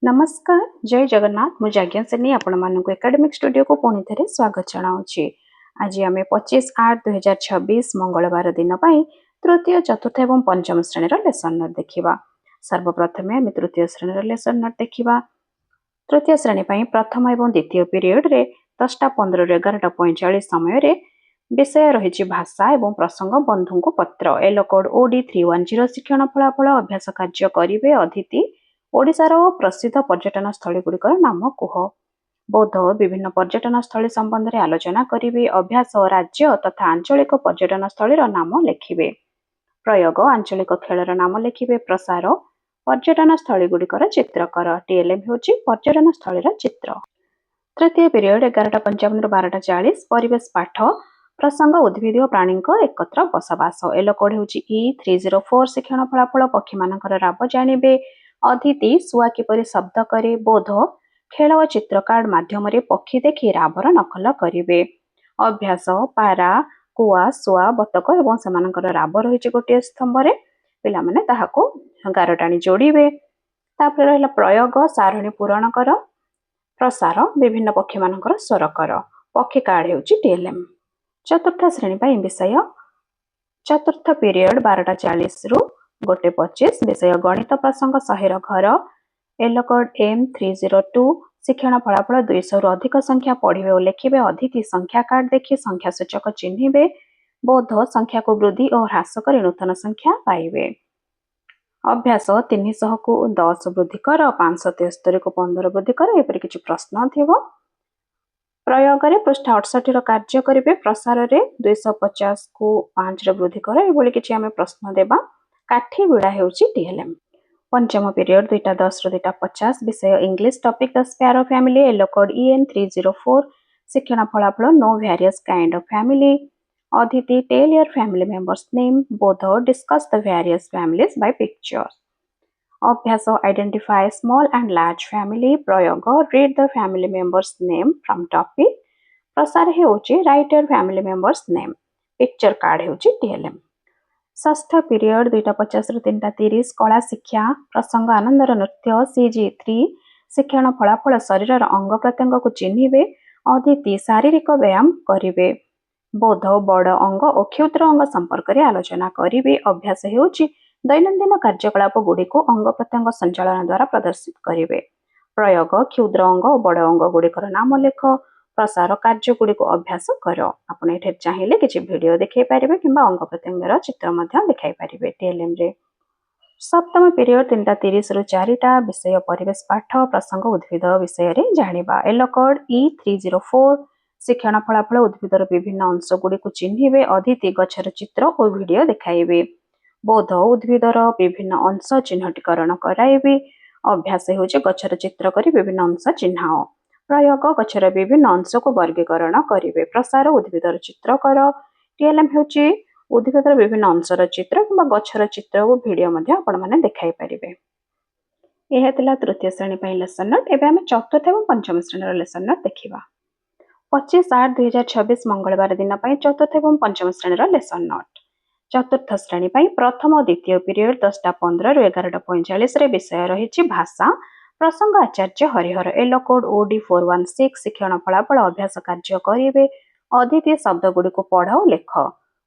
नमस्कार जय जगन्नाथ मु जाज्ञासिनी आपण मानक एकेडमिक स्टूडियो को पुणी थे स्वागत जनाऊँगी। आज आम 25/8/2026 मंगलवार दिन तृतीय चतुर्थ एवं पंचम श्रेणी लेसन नोट देखा। सर्वप्रथम आम तृतीय श्रेणी लेसन नोट देखा। तृतीय श्रेणी प्रथम एवं द्वितीय पीरियड रे 10:15 ରୁ 11:45 समय विषय रही भाषा एवं प्रसंग बंधु को पत्र एलो कोड OD 310 शिक्षण फलाफल अभ्यास कार्य करेंगे। अतिथि ओडिशार प्रसिद्ध पर्यटन स्थली गुड़िकर नाम कुह। बौद्ध विभिन्न पर्यटन स्थली संबंध में आलोचना करेंगे। अभ्यास राज्य तथा आंचलिक पर्यटन स्थली नाम लिखिबे। प्रयोग आंचलिक खेलर नाम लिखिबे। प्रसार पर्यटन स्थली गुड़िकर चित्रकर। टीएलएम होची पर्यटन स्थलीर चित्र। तृतीय पीरियड 11:55 ରୁ 12:40 परिवेश पाठ प्रसंग उद्भिद प्राणी एकत्र बसवास एलो कोड होची E304 शिक्षण फलाफल पक्षी मानकर राब जानिबे। अतिथि शुआ किपरि शब्द करे। बोध खेल और चित्र कार्ड माध्यम पक्षी देखि राबर नकल करेंगे। अभ्यास पारा कुआ शुआ बतक एवं सेमानकर राब रही गोटे स्तंभ रे पिला माने ताहाको गार टाणी जोड़िबे। तापर रहला प्रयोग सारणी पूरण कर। प्रसार विभिन्न पक्षी मानकर स्वर कर। पक्षी कार्ड होची टीएलएम। चतुर्थ श्रेणी पाई विषय चतुर्थ पीरियड 12:40 ରୁ 1:25 विषय गणित प्रसंग शहेर घर एलो कोड M302 शिक्षण फलाफल 200 ରୁ अधिक संख्या पढ़िबे और लिखिबे। अतिथि संख्या कार्ड देखि संख्या सूचक चिन्हिबे। बोध संख्या को वृद्धि और ह्रास कर नूतन संख्या पाइबे। अभ्यास 300 को 10 वृद्धि कर 573 को 15 वृद्धि कर एपरि किछि प्रश्न थिबो। प्रयोग रे पृष्ठ 68 कार्य करेंगे। प्रसार रे 250 को 5 वृद्धि कर एभली किछि आमे प्रश्न देबा। काठी बिड़ा होची टीएलएम। पंचम पीरियड 2:10 ରୁ 2:50 विषय English topic the sparrow family yellow code EN304 शिक्षण फलाफल know various kind of family. अतिथि tell your family members name. बोध discuss the various families by pictures. अभ्यास identify small and large family. प्रयोग read the family members name from topic. प्रसार होची write your family members name. Picture card होची TLM. षष्ठ period 2:50 ରୁ 3:30 कला शिक्षा प्रसंग आनंदर नृत्य CG3 शिक्षण फलाफल शरीर अंग प्रत्यंग को चिन्हिबे। अतिथि शारीरिक व्यायाम करेंगे। बोध बड़ अंग और क्षुद्र अंग संपर्क में आलोचना करेंगे। अभ्यास होची दैनंदिन कार्यकलाप गुड़ी को अंग प्रत्यंग संचालन द्वारा प्रदर्शित करेंगे। प्रयोग क्षुद्र अंग और बड़ अंग गुड़िकर नाम लेख। प्रसार कार्य गुड़ी को अभ्यास कर। आपण एठे चाहिए किछि वीडियो देखै पारिबे किंबा अंग प्रत्यंगर चित्र मध्य देखाई पारिबे टीएलएम रे। सप्तम पीरियड 3:30 ରୁ 4टा विषय परिवेश पाठ प्रसंग उद्भिद विषय रे जानिबा। एलो कोड E304 शिक्षण फलाफल उद्भिदर विभिन्न अंश गुड़ी को चिन्हिबे। अतिथि गछर चित्र और वीडियो देखाइबे। बोध उद्भिदर विभिन्न अंश चिन्हटीकरण कराइबे। अभ्यास होचे गछर चित्र करी विभिन्न अंश चिन्हाओ। प्रयोग गछर विभिन्न अंश को वर्गीकरण करेंगे। प्रसार उद्भिदर चित्र कर। टीएलएम होची उद्भिदर विभिन्न अंशर चित्र किंबा गछर चित्र और वीडियो मध्य आपण माने देखाई पारिबे। यह थिला तृतीय श्रेणी पई लेसन नोट। एबे हम चतुर्थ एवं पंचम श्रेणी लेसन नोट देखिबा। 25/8/2026 मंगलवार दिन पई चतुर्थ एवं पंचम श्रेणी लेसन नोट। चतुर्थ श्रेणी पई प्रथम और द्वितीय पीरियड 10:15 ରୁ 11:45 रे विषय रही भाषा प्रसंग आचार्य हरिहर एलो कोड OD 416 शिक्षण फलाफल अभ्यास कार्य करेंगे। अतिथि शब्द गुड़ी को पढ़ और लिख।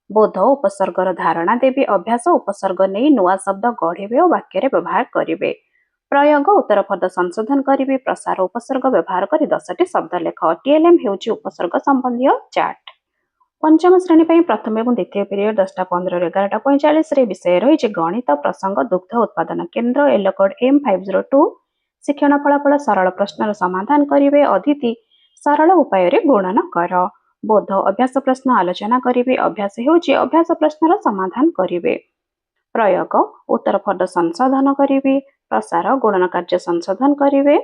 बोध उपसर्गर धारणा देवी। अभ्यास उपसर्ग नहीं नुआ शब्द गढ़े और वाक्य व्यवहार करेंगे। प्रयोग उत्तर पद संशोधन करेंगे। प्रसार उपसर्ग व्यवहार कर 10टी शब्द लेख। टीएलएम होची उपसर्ग संबंधी चार्ट। पंचम श्रेणी प्रथम और द्वितीय पीरियड 10:15 ରୁ 11:45 रे विषय रही गणित प्रसंग दुग्ध उत्पादन केन्द्र एलो कोड M502 शिक्षण फलाफल सरल प्रश्नर समाधान करेंगे। अतिथि सरल उपाय गुणन कर। बोध अभ्यास प्रश्न आलोचना करेंगे। अभ्यास होची अभ्यास प्रश्नर समाधान करेंगे। प्रयोग उत्तर पद संशोधन करेंगे। प्रसार गुणन कार्य संशोधन करेंगे।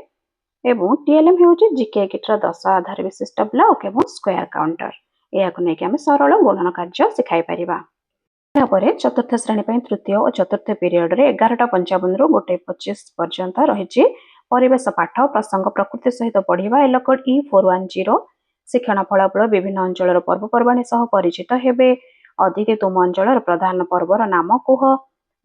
एवं टीएलएम होची जीके किटर 10 आधार विशिष्ट ब्लॉक एवं स्क्वायर काउंटर या आम सरल गुणन कार्य शिखाई पारिबा। चतुर्थ श्रेणी तृतीय और चतुर्थ पीरियड रे 11:55 ରୁ 1:25 पर्यंत रही परिवेश पाठ प्रसंग प्रकृति सहित पढ़ा। एलो कोड E410 शिक्षण फलाफल विभिन्न अंचल पर्वपर्वाणी सह परिचित हेबे। अतिथि तुम अंचल प्रधान पर्वर नाम कुह।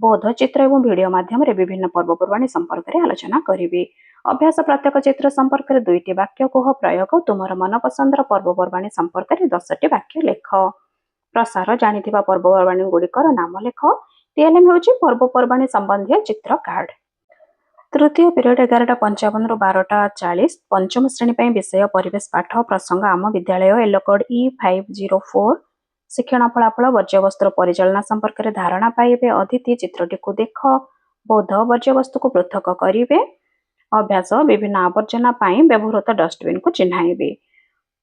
बौद्ध चित्र एवं भिडियो माध्यम विभिन्न पर्वपर्वाणी संपर्क में आलोचना करी। अभ्यास प्रत्येक चित्र संपर्क में 2टी वाक्य कह प्रयोग तुमर मनपसंदर पर्वपर्वाणी संपर्क में 10टी वाक्य लेख। प्रसार जानिथिबा पर्वपर्वाणी गुड़िकर नाम लेख। टीएलएम होची पर्वपर्वाणी संबंधी चित्र कार्ड। तृतीय पीरियड 11:55 रु 12:40 पंचम श्रेणी पर विषय परिवेश पाठ प्रसंग आम विद्यालय येलो कोड E504 शिक्षण फलाफल वर्ज्यवस्तुर परिचालना संपर्क में धारणा पाइबे। अतिथि चित्रटी को देख बौद्ध वर्ज्यवस्तु को पृथक करेंगे। अभ्यास विभिन्न आवर्जना व्यवहृत डस्टबिन को चिन्हाइबे।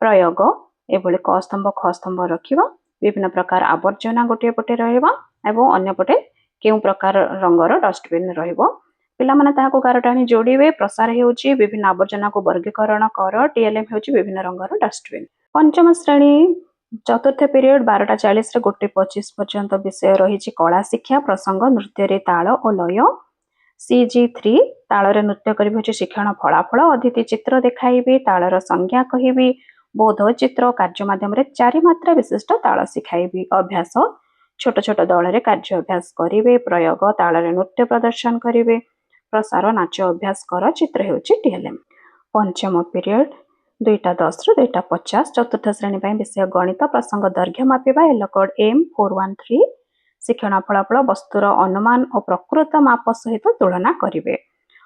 प्रयोग एभली क स्तंभ ख स्तंभ रखिबा विभिन्न प्रकार आवर्जना गोटे पटे रहइबा एवं अन्य पटे केउ प्रकार रंगर डस्टबिन रहिबो। पिला माने ताहाको गारटाणी जोड़िबे। प्रसार हेउची विभिन्न आवर्जना को वर्गीकरण कर। टीएलएम हेउची विभिन्न रंगर डस्टबिन। पंचम श्रेणी चतुर्थ पीरियड 12:40 रे 1:25 पर्यंत विषय रही कला शिक्षा प्रसंग नृत्य रे ताल और लय। CG3 तालरे नृत्य करिबे शिक्षण फलाफल। अतिथि चित्र देखाइबे तालर संज्ञा कहिबे। बौद्ध चित्र कार्य माध्यम 4 मात्रा विशिष्ट ताल शिखाइबे। अभ्यास छोट छोट दल रे कार्य अभ्यास करिबे। प्रयोग तालरे नृत्य प्रदर्शन करिबे। प्रसार नाच अभ्यास कर। चित्र हेउची टीएलएम। पंचम पीरियड 2:10 रु 2:50 चतुर्थ श्रेणी पर विषय गणित प्रसंग दैर्घ्य मापिबा येलो कोड M413 शिक्षण फलाफल वस्तुर अनुमान और प्रकृत माप सहित तुलना करिवे।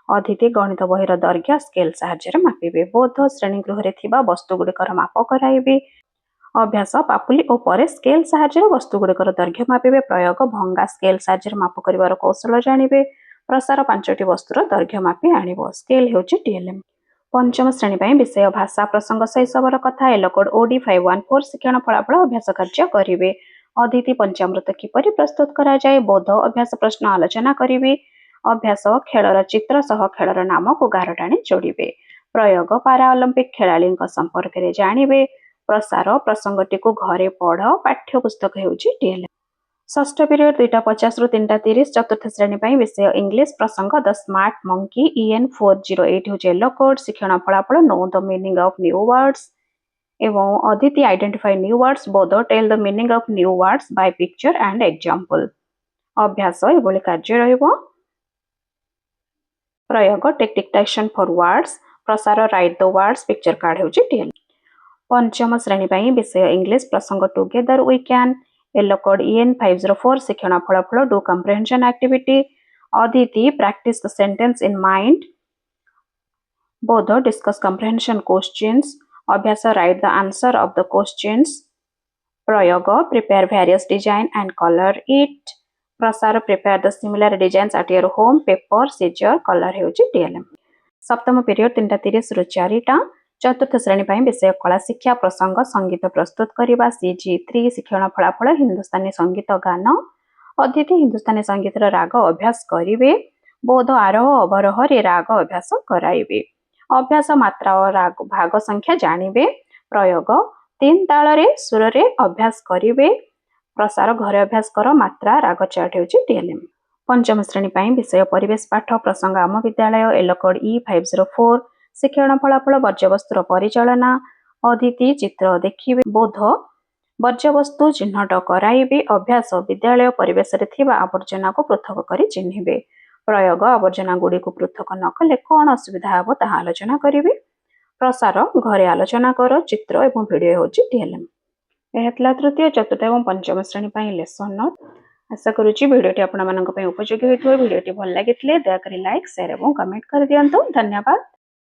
अतिथि गणित बहिर दैर्घ्य स्केल साहाय्य मापिबे। बौद्ध श्रेणी गृह थिबा वस्तु गुड़िकर माप कराइबे। अभ्यास पापुली और परे स्केल साहाय्य वस्तु गुड़िकर दैर्घ्य मापिबे। प्रयोग भंगा स्केल साहाय्य माप करिवार कौशल जानिबे। प्रसार 5टी वस्तुर दैर्घ्य मापी आनिबो। Scale हेउची TLM. पंचम श्रेणी पर विषय भाषा प्रसंग शैशवर कथा येलो कोड OD514 शिक्षण फलाफल अभ्यास कार्य करिवे। अतिथि पंचामृत किपरि प्रस्तुत करा जाए। बौद्ध अभ्यास प्रश्न आलोचना करिवे। अभ्यास खेलर चित्र सह खेलर नाम को गारटाणी जोड़िबे। प्रयोग पाराओलंपिक खेलाड़ी संपर्क में जानिबे। प्रसार प्रसंगटी को घरे पढ़। पाठ्य पुस्तक हेउची टीएलएम। षष्ठ पीरियड 2:50 रु 3:30 चतुर्थ श्रेणी पर विषय इंग्लिश प्रसंग द स्मार्ट मंकी EN408 होची येलो कोड शिक्षण फलाफल know the meaning of new words एवं अदिति आइडेंटिफाई न्यू वर्ड्स। बोध tell the meaning of new words by picture and example. अभ्यास एभली कार्य रहिबो। प्रयोग टेक डिक्टेशन फॉर वर्ड्स। प्रसार write the words picture card हेउची टीएल। पंचम श्रेणी पर विषय इंग्लिश प्रसंग together we can yellow code EN504 शिक्षण फलाफल डू कंप्रिहेंशन एक्टिविटी। अदिति practice the sentence in mind. बोध डिस्कस कंप्रिहेंशन क्वेश्चंस। अभ्यास write the answer of the questions. प्रयोग prepare various design and colour it. प्रसार prepare the similar designs at your home paper scissor colour हेउची TLM. सप्तम period 3:30 रु 4टा चतुर्थ श्रेणी पर विषय कला शिक्षा प्रसंग संगीत प्रस्तुत करने। CG3 शिक्षण फलाफल हिंदुस्तानी संगीत गान। अतिथि हिंदुस्तानी संगीत राग अभ्यास करिवे। बौद्ध आरोह अवरोह रे राग अभ्यास कराइबे। अभ्यास मात्रा और राग भाग संख्या जानिबे। प्रयोग 3 ताल रे सुर रे अभ्यास करिवे। प्रसार घरे अभ्यास कर। मात्रा राग चार्ट हेउची टीएलएम। पंचम श्रेणी पर विषय परिवेश पाठ प्रसंग आम विद्यालय येलो कोड E504 शिक्षण फलाफल वर्ज्यवस्तुर परिचालना। अतिथि चित्र देखिबे। बोध वर्ज्यवस्तु चिन्हट कराइबे। अभ्यास विद्यालय परिवेश रे थिबा आवर्जना को पृथक करी चिन्हिबे। प्रयोग आवर्जना गुड़ी को पृथक न कले कौन असुविधा हे ताहा आलोचना करिवे। प्रसार घरे आलोचना कर। चित्र एवं भिडियो होची टीएलएम। एहतला तृतीय चतुर्थ एवं पंचम श्रेणी पर लेसन नोट। आशा करुच्ची भिडियोटी आपण मानक उपयोगी होइथो। भिडियोटी भल लागिथिले दया करी लाइक शेयर एवं कमेंट कर दियंतु। धन्यवाद।